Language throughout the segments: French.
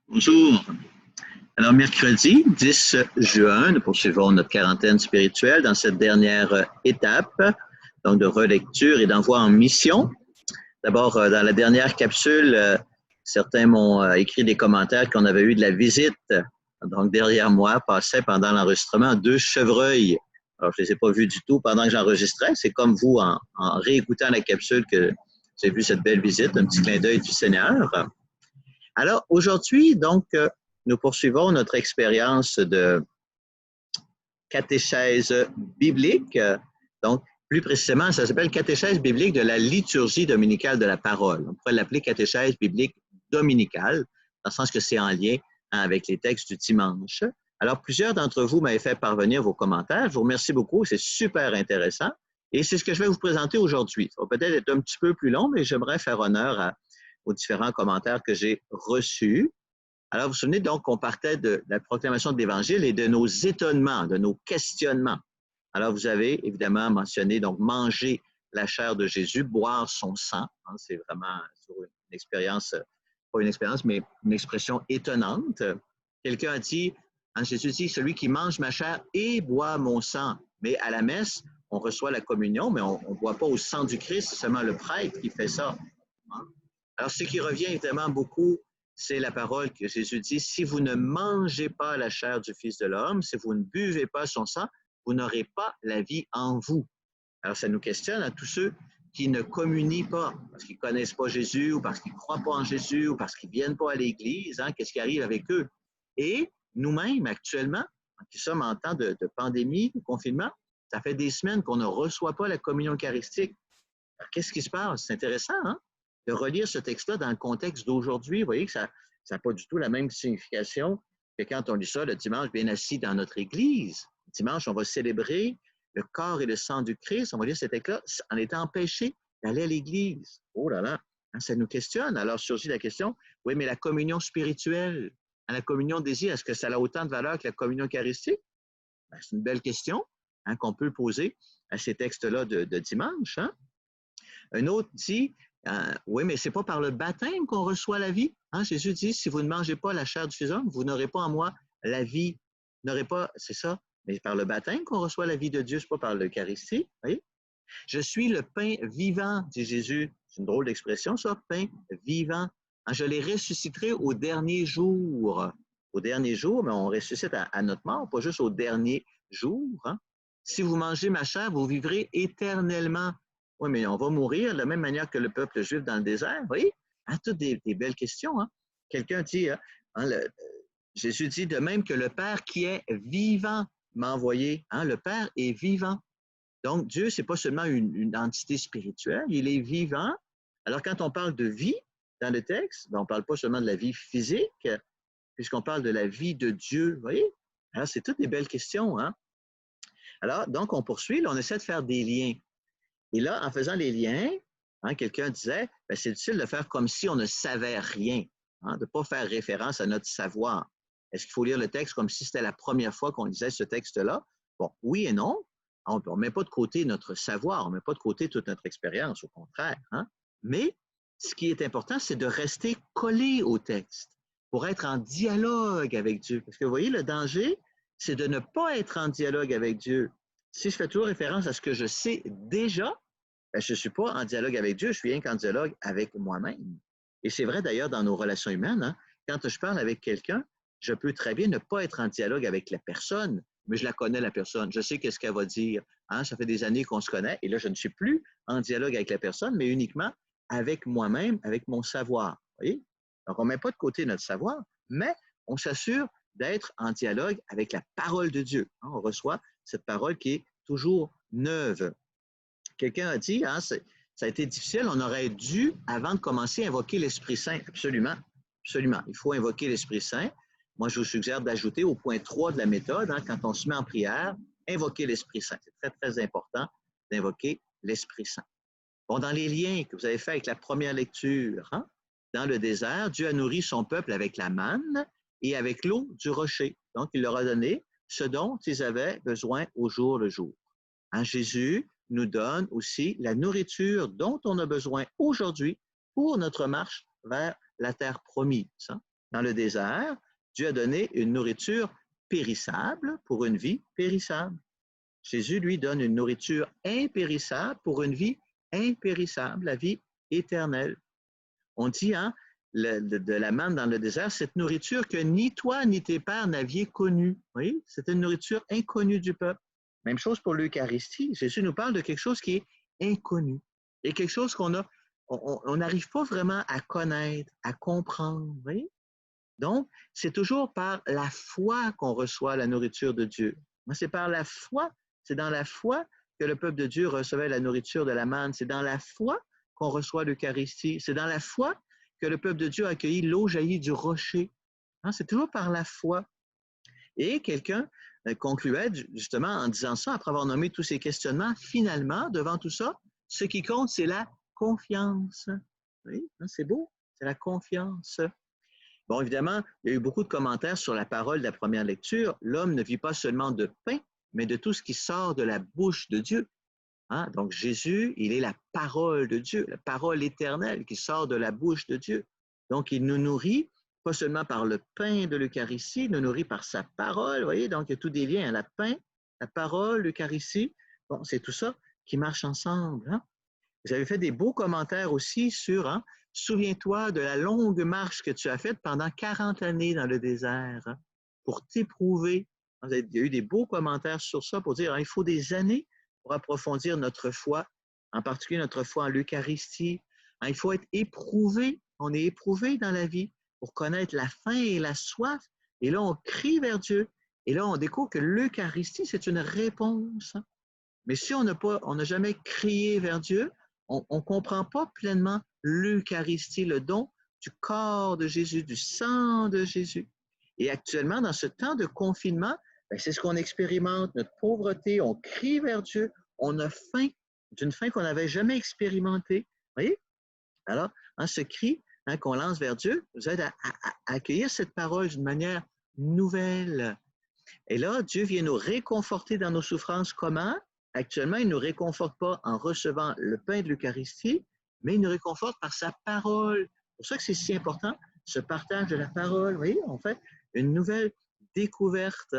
Bonjour. Alors, mercredi 10 juin, nous poursuivons notre quarantaine spirituelle dans cette dernière étape, donc de relecture et d'envoi en mission. D'abord, dans la dernière capsule, certains m'ont écrit des commentaires qu'on avait eu de la visite. Donc, derrière moi, passaient pendant l'enregistrement 2 chevreuils. Alors, je ne les ai pas vus du tout pendant que j'enregistrais. C'est comme vous, en réécoutant la capsule, que j'ai vu cette belle visite, un petit clin d'œil du Seigneur. Alors, aujourd'hui, donc, nous poursuivons notre expérience de catéchèse biblique. Donc, plus précisément, ça s'appelle catéchèse biblique de la liturgie dominicale de la parole. On pourrait l'appeler catéchèse biblique dominicale, dans le sens que c'est en lien avec les textes du dimanche. Alors, plusieurs d'entre vous m'avaient fait parvenir vos commentaires. Je vous remercie beaucoup, c'est super intéressant. Et c'est ce que je vais vous présenter aujourd'hui. Ça va peut-être être un petit peu plus long, mais j'aimerais faire honneur aux différents commentaires que j'ai reçus. Alors, vous vous souvenez donc qu'on partait de la proclamation de l'Évangile et de nos étonnements, de nos questionnements. Alors, vous avez évidemment mentionné donc manger la chair de Jésus, boire son sang. Hein, c'est vraiment une expérience, pas une expérience, mais une expression étonnante. Quelqu'un a dit, hein, Jésus dit, celui qui mange ma chair et boit mon sang. Mais à la messe, on reçoit la communion, mais on ne boit pas au sang du Christ, c'est seulement le prêtre qui fait ça. Hein? Alors, ce qui revient évidemment beaucoup, c'est la parole que Jésus dit, si vous ne mangez pas la chair du Fils de l'homme, si vous ne buvez pas son sang, vous n'aurez pas la vie en vous. Alors, ça nous questionne à tous ceux qui ne communient pas, parce qu'ils ne connaissent pas Jésus, ou parce qu'ils ne croient pas en Jésus, ou parce qu'ils ne viennent pas à l'Église, hein, qu'est-ce qui arrive avec eux? Et nous-mêmes, actuellement, qui sommes en temps de pandémie, de confinement, ça fait des semaines qu'on ne reçoit pas la communion eucharistique. Alors, qu'est-ce qui se passe? C'est intéressant, hein? De relire ce texte-là dans le contexte d'aujourd'hui. Vous voyez que ça n'a pas du tout la même signification que quand on lit ça le dimanche bien assis dans notre église. Dimanche, on va célébrer le corps et le sang du Christ. On va lire cet texte-là en étant empêché d'aller à l'église. Oh là là, hein, ça nous questionne. Alors surgit la question, oui, mais la communion spirituelle, la communion désir, est-ce que ça a autant de valeur que la communion eucharistique? Ben, c'est une belle question, hein, qu'on peut poser à ces textes-là de dimanche. Hein? Un autre dit, oui, mais ce n'est pas par le baptême qu'on reçoit la vie. Hein? Jésus dit, si vous ne mangez pas la chair du Fils de l'homme, vous n'aurez pas en moi la vie. Vous n'aurez pas, c'est ça, mais par le baptême qu'on reçoit la vie de Dieu, ce n'est pas par l'Eucharistie. Voyez? Je suis le pain vivant, dit Jésus. C'est une drôle d'expression, ça, pain vivant. Hein, je les ressusciterai au dernier jour. Au dernier jour, mais on ressuscite à notre mort, pas juste au dernier jour. Hein? Si vous mangez ma chair, vous vivrez éternellement. Oui, mais on va mourir de la même manière que le peuple juif dans le désert. Vous voyez? Hein, toutes des belles questions. Hein? Quelqu'un dit, hein, Jésus dit de même que le Père qui est vivant m'a envoyé. Hein? Le Père est vivant. Donc, Dieu, ce n'est pas seulement une entité spirituelle, il est vivant. Alors, quand on parle de vie dans le texte, ben, on ne parle pas seulement de la vie physique, puisqu'on parle de la vie de Dieu. Vous voyez? Alors, c'est toutes des belles questions. Hein? Alors, donc, on poursuit, là, on essaie de faire des liens. Et là, en faisant les liens, hein, quelqu'un disait, ben, c'est utile de faire comme si on ne savait rien, hein, de ne pas faire référence à notre savoir. Est-ce qu'il faut lire le texte comme si c'était la première fois qu'on lisait ce texte-là? Bon, oui et non. On ne met pas de côté notre savoir, on ne met pas de côté toute notre expérience, au contraire. Hein? Mais ce qui est important, c'est de rester collé au texte pour être en dialogue avec Dieu. Parce que vous voyez, le danger, c'est de ne pas être en dialogue avec Dieu. Si je fais toujours référence à ce que je sais déjà, ben, je ne suis pas en dialogue avec Dieu, je suis rien qu'en dialogue avec moi-même. Et c'est vrai d'ailleurs dans nos relations humaines. Hein? Quand je parle avec quelqu'un, je peux très bien ne pas être en dialogue avec la personne, mais je la connais, la personne. Je sais qu'est-ce qu'elle va dire. Hein? Ça fait des années qu'on se connaît et là, je ne suis plus en dialogue avec la personne, mais uniquement avec moi-même, avec mon savoir. Vous voyez? Donc, on ne met pas de côté notre savoir, mais on s'assure d'être en dialogue avec la parole de Dieu. Hein? On reçoit cette parole qui est toujours neuve. Quelqu'un a dit, hein, ça a été difficile, on aurait dû, avant de commencer, invoquer l'Esprit Saint. Absolument, absolument. Il faut invoquer l'Esprit Saint. Moi, je vous suggère d'ajouter au point 3 de la méthode, hein, quand on se met en prière, invoquer l'Esprit Saint. C'est très, très important d'invoquer l'Esprit Saint. Bon, dans les liens que vous avez faits avec la première lecture, hein, dans le désert, Dieu a nourri son peuple avec la manne et avec l'eau du rocher. Donc, il leur a donné ce dont ils avaient besoin au jour le jour. Hein, Jésus nous donne aussi la nourriture dont on a besoin aujourd'hui pour notre marche vers la terre promise. Hein? dans le désert, Dieu a donné une nourriture périssable pour une vie périssable. Jésus, lui, donne une nourriture impérissable pour une vie impérissable, la vie éternelle. On dit, hein, de la manne dans le désert, cette nourriture que ni toi ni tes pères n'aviez connue. Oui, c'est une nourriture inconnue du peuple. Même chose pour l'Eucharistie. Jésus nous parle de quelque chose qui est inconnu. Et quelque chose on n'arrive pas vraiment à connaître, à comprendre. Oui? Donc, c'est toujours par la foi qu'on reçoit la nourriture de Dieu. C'est par la foi, c'est dans la foi que le peuple de Dieu recevait la nourriture de la manne. C'est dans la foi qu'on reçoit l'Eucharistie. C'est dans la foi que le peuple de Dieu a accueilli l'eau jaillie du rocher. C'est toujours par la foi. Et quelqu'un concluait justement en disant ça, après avoir nommé tous ces questionnements, finalement, devant tout ça, ce qui compte, c'est la confiance. Oui, c'est beau, c'est la confiance. Bon, évidemment, il y a eu beaucoup de commentaires sur la parole de la première lecture. L'homme ne vit pas seulement de pain, mais de tout ce qui sort de la bouche de Dieu. Donc, Jésus, il est la parole de Dieu, la parole éternelle qui sort de la bouche de Dieu. Donc, il nous nourrit, pas seulement par le pain de l'Eucharistie, il nous nourrit par sa parole. Vous voyez, donc il y a tous des liens, le pain, la parole, l'Eucharistie. Bon, c'est tout ça qui marche ensemble. Vous avez fait des beaux commentaires aussi sur, souviens-toi de la longue marche que tu as faite pendant 40 années dans le désert pour t'éprouver. Il y a eu des beaux commentaires sur ça pour dire il faut des années pour approfondir notre foi, en particulier notre foi en l'Eucharistie. Il faut être éprouvé. On est éprouvé dans la vie pour connaître la faim et la soif. Et là, on crie vers Dieu. Et là, on découvre que l'Eucharistie, c'est une réponse. Mais si on n'a jamais crié vers Dieu, on ne comprend pas pleinement l'Eucharistie, le don du corps de Jésus, du sang de Jésus. Et actuellement, dans ce temps de confinement, c'est ce qu'on expérimente, notre pauvreté, on crie vers Dieu, on a faim, d'une faim qu'on n'avait jamais expérimentée. Vous voyez? Alors, ce cri qu'on lance vers Dieu nous aide à accueillir cette parole d'une manière nouvelle. Et là, Dieu vient nous réconforter dans nos souffrances. Comment? Actuellement, il ne nous réconforte pas en recevant le pain de l'Eucharistie, mais il nous réconforte par sa parole. C'est pour ça que c'est si important, ce partage de la parole. Vous voyez, on fait une nouvelle découverte.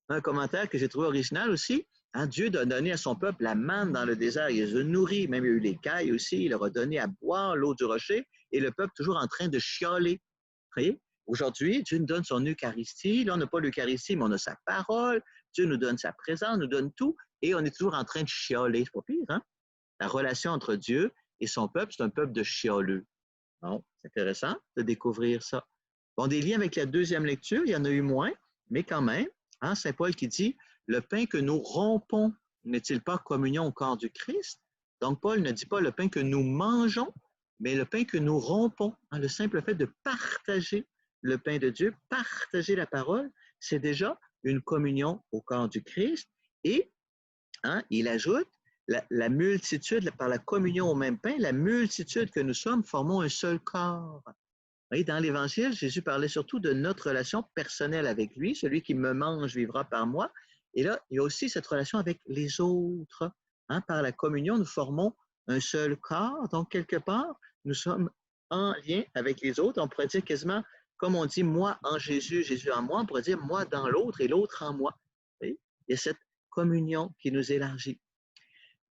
Un commentaire que j'ai trouvé original aussi. Dieu a donné à son peuple la manne dans le désert. Il les a nourris, même il y a eu les cailles aussi. Il leur a donné à boire l'eau du rocher et le peuple toujours en train de chialer. Vous voyez? Aujourd'hui, Dieu nous donne son Eucharistie. Là, on n'a pas l'Eucharistie, mais on a sa parole. Dieu nous donne sa présence, nous donne tout. Et on est toujours en train de chialer. C'est pas pire, hein? La relation entre Dieu et son peuple, c'est un peuple de chialeux. Bon, c'est intéressant de découvrir ça. Bon, des liens avec la deuxième lecture, il y en a eu moins, mais quand même, Saint Paul qui dit « Le pain que nous rompons, n'est-il pas communion au corps du Christ? » Donc, Paul ne dit pas le pain que nous mangeons, mais le pain que nous rompons. Le simple fait de partager le pain de Dieu, partager la parole, c'est déjà une communion au corps du Christ. Et il ajoute la multitude, par la communion au même pain, la multitude que nous sommes, formons un seul corps. Et dans l'Évangile, Jésus parlait surtout de notre relation personnelle avec lui. Celui qui me mange vivra par moi. Et là, il y a aussi cette relation avec les autres. Par la communion, nous formons un seul corps. Donc, quelque part, nous sommes en lien avec les autres. On pourrait dire quasiment, comme on dit moi en Jésus, Jésus en moi, on pourrait dire moi dans l'autre et l'autre en moi. Il y a cette communion qui nous élargit.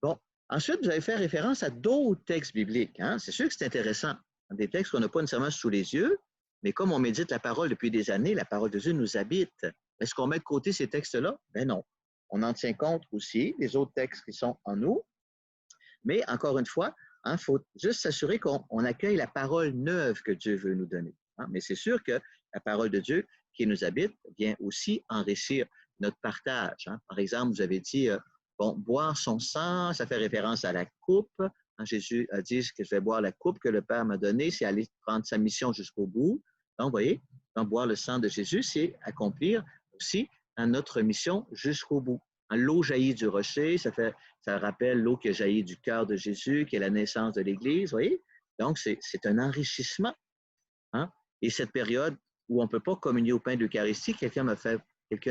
Bon, ensuite, vous avez fait référence à d'autres textes bibliques. C'est sûr que c'est intéressant. Des textes qu'on n'a pas nécessairement sous les yeux, mais comme on médite la parole depuis des années, la parole de Dieu nous habite. Est-ce qu'on met de côté ces textes-là? Ben non. On en tient compte aussi, les autres textes qui sont en nous. Mais encore une fois, il faut juste s'assurer qu'on accueille la parole neuve que Dieu veut nous donner. Mais c'est sûr que la parole de Dieu qui nous habite vient aussi enrichir notre partage. Par exemple, vous avez dit, boire son sang, ça fait référence à la coupe. Jésus a dit que je vais boire la coupe que le Père m'a donnée, c'est aller prendre sa mission jusqu'au bout. Donc, vous voyez, boire le sang de Jésus, c'est accomplir aussi notre mission jusqu'au bout. L'eau jaillit du rocher, ça rappelle l'eau qui a jailli du cœur de Jésus, qui est la naissance de l'Église, vous voyez? Donc, c'est un enrichissement. Et cette période où on ne peut pas communier au pain de l'Eucharistie, quelqu'un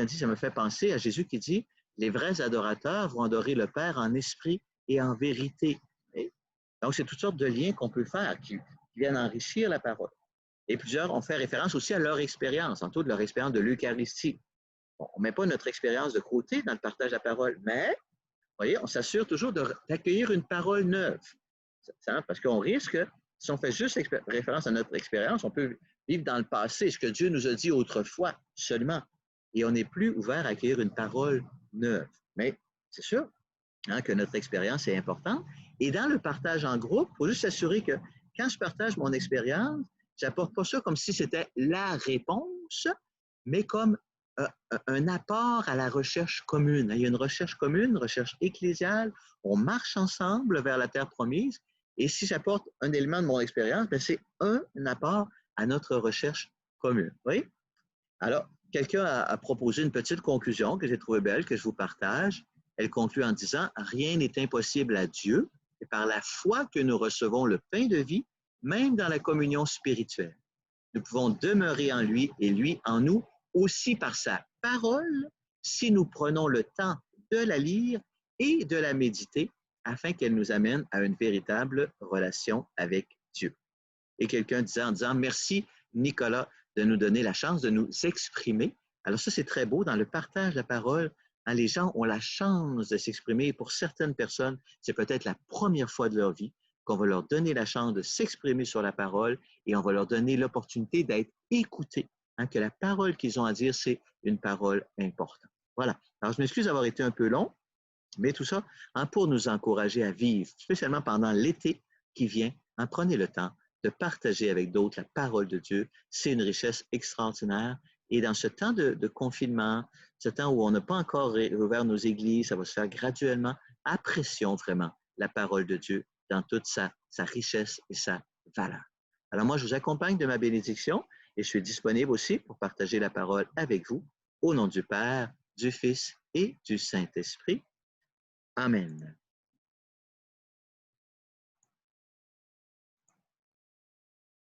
dit, ça me fait penser à Jésus qui dit, les vrais adorateurs vont adorer le Père en esprit et en vérité. Donc, c'est toutes sortes de liens qu'on peut faire qui viennent enrichir la parole. Et plusieurs ont fait référence aussi à leur expérience, en tout de leur expérience de l'Eucharistie. Bon, on ne met pas notre expérience de côté dans le partage de la parole, mais, vous voyez, on s'assure toujours d'accueillir une parole neuve. Parce qu'on risque, si on fait juste référence à notre expérience, on peut vivre dans le passé, ce que Dieu nous a dit autrefois seulement. Et on n'est plus ouvert à accueillir une parole neuve. Mais c'est sûr que notre expérience est importante. Et dans le partage en groupe, il faut juste s'assurer que quand je partage mon expérience, je n'apporte pas ça comme si c'était la réponse, mais comme un apport à la recherche commune. Il y a une recherche commune, une recherche ecclésiale. On marche ensemble vers la terre promise. Et si j'apporte un élément de mon expérience, c'est un apport à notre recherche commune. Oui? Alors, quelqu'un a proposé une petite conclusion que j'ai trouvée belle, que je vous partage. Elle conclut en disant « Rien n'est impossible à Dieu, et par la foi que nous recevons le pain de vie, même dans la communion spirituelle. Nous pouvons demeurer en lui et lui en nous, aussi par sa parole, si nous prenons le temps de la lire et de la méditer, afin qu'elle nous amène à une véritable relation avec Dieu. » Et quelqu'un disait en disant « Merci Nicolas de nous donner la chance de nous exprimer. » Alors ça, c'est très beau. Dans le partage de la parole, les gens ont la chance de s'exprimer. Et pour certaines personnes, c'est peut-être la première fois de leur vie qu'on va leur donner la chance de s'exprimer sur la parole et on va leur donner l'opportunité d'être écoutés, que la parole qu'ils ont à dire, c'est une parole importante. Voilà. Alors, je m'excuse d'avoir été un peu long, mais tout ça pour nous encourager à vivre, spécialement pendant l'été qui vient, prenez le temps de partager avec d'autres la parole de Dieu. C'est une richesse extraordinaire. Et dans ce temps de confinement, ce temps où on n'a pas encore ouvert nos églises, ça va se faire graduellement, apprécions vraiment la parole de Dieu dans toute sa richesse et sa valeur. Alors moi, je vous accompagne de ma bénédiction et je suis disponible aussi pour partager la parole avec vous au nom du Père, du Fils et du Saint-Esprit. Amen.